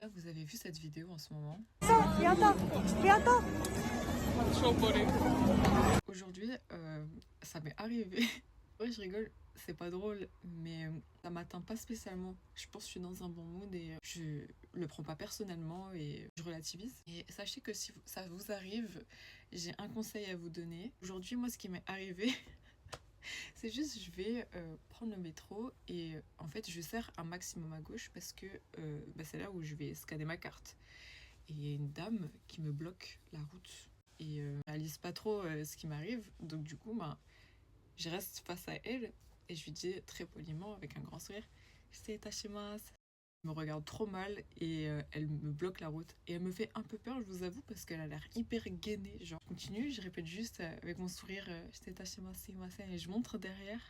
Là, vous avez vu cette vidéo en ce moment. Aujourd'hui, ça m'est arrivé. Ouais, je rigole, c'est pas drôle, mais ça m'atteint pas spécialement. Je pense que je suis dans un bon mood et je le prends pas personnellement et je relativise. Et sachez que si ça vous arrive, j'ai un conseil à vous donner. Aujourd'hui, moi, ce qui m'est arrivé, c'est juste, je vais prendre le métro et en fait, je serre un maximum à gauche parce que c'est là où je vais scanner ma carte. Et il y a une dame qui me bloque la route. Et elle réalise pas trop ce qui m'arrive. Donc du coup, je reste face à elle et je lui dis très poliment, avec un grand sourire, «Shite itashimasu». Elle me regarde trop mal et elle me bloque la route. Et elle me fait un peu peur, je vous avoue, parce qu'elle a l'air hyper gainée. Genre, je continue, je répète juste avec mon sourire, «Shite itashimasu, sumimasen», et je montre derrière.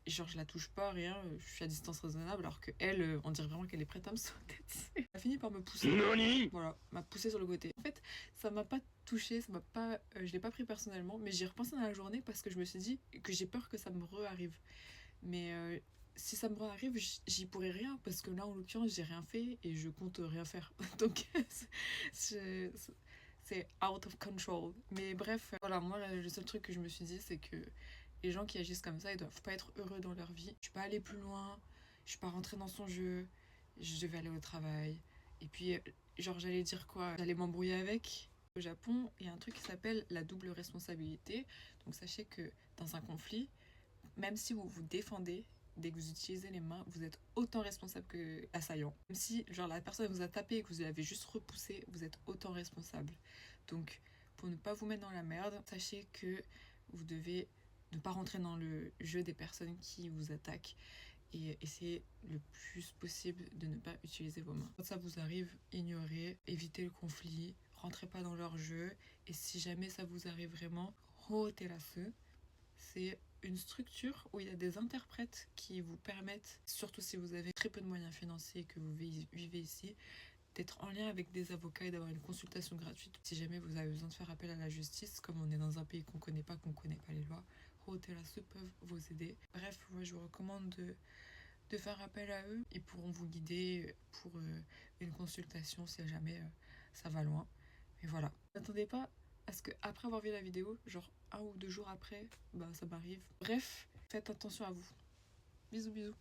Et genre, je la touche pas, rien, je suis à distance raisonnable, alors que elle, on dirait vraiment qu'elle est prête à me sauter dessus. Elle a fini par me pousser. Nani. Voilà, m'a poussé sur le côté. En fait, ça m'a pas touché, ça m'a pas, je l'ai pas pris personnellement, mais j'y ai repensé dans la journée parce que je me suis dit que j'ai peur que ça me re-arrive. Mais si ça me re-arrive, j'y pourrais rien parce que là, en l'occurrence, j'ai rien fait et je compte rien faire. Donc, c'est out of control. Mais bref, voilà, moi, le seul truc que je me suis dit, c'est que les gens qui agissent comme ça, ils doivent pas être heureux dans leur vie. Je suis pas allée plus loin, je suis pas rentrée dans son jeu, je devais aller au travail. Et puis, genre, j'allais dire quoi? J'allais m'embrouiller avec. Au Japon, il y a un truc qui s'appelle la double responsabilité. Donc, sachez que dans un conflit, même si vous vous défendez, dès que vous utilisez les mains, vous êtes autant responsable que l'assaillant. Même si genre la personne vous a tapé et que vous l'avez juste repoussé, vous êtes autant responsable. Donc pour ne pas vous mettre dans la merde, sachez que vous devez ne pas rentrer dans le jeu des personnes qui vous attaquent et essayez le plus possible de ne pas utiliser vos mains. Quand ça vous arrive, ignorez, évitez le conflit, rentrez pas dans leur jeu et si jamais ça vous arrive vraiment, hoterasu, c'est une structure où il y a des interprètes qui vous permettent, surtout si vous avez très peu de moyens financiers et que vous vivez ici, d'être en lien avec des avocats et d'avoir une consultation gratuite. Si jamais vous avez besoin de faire appel à la justice, comme on est dans un pays qu'on connaît pas les lois, Hotelasu peuvent vous aider. Bref, moi je vous recommande de faire appel à eux. Ils pourront vous guider pour une consultation si jamais ça va loin. Et voilà. N'attendez pas à ce que après avoir vu la vidéo, genre 1 ou 2 jours après, ça m'arrive. Bref, faites attention à vous. Bisous bisous.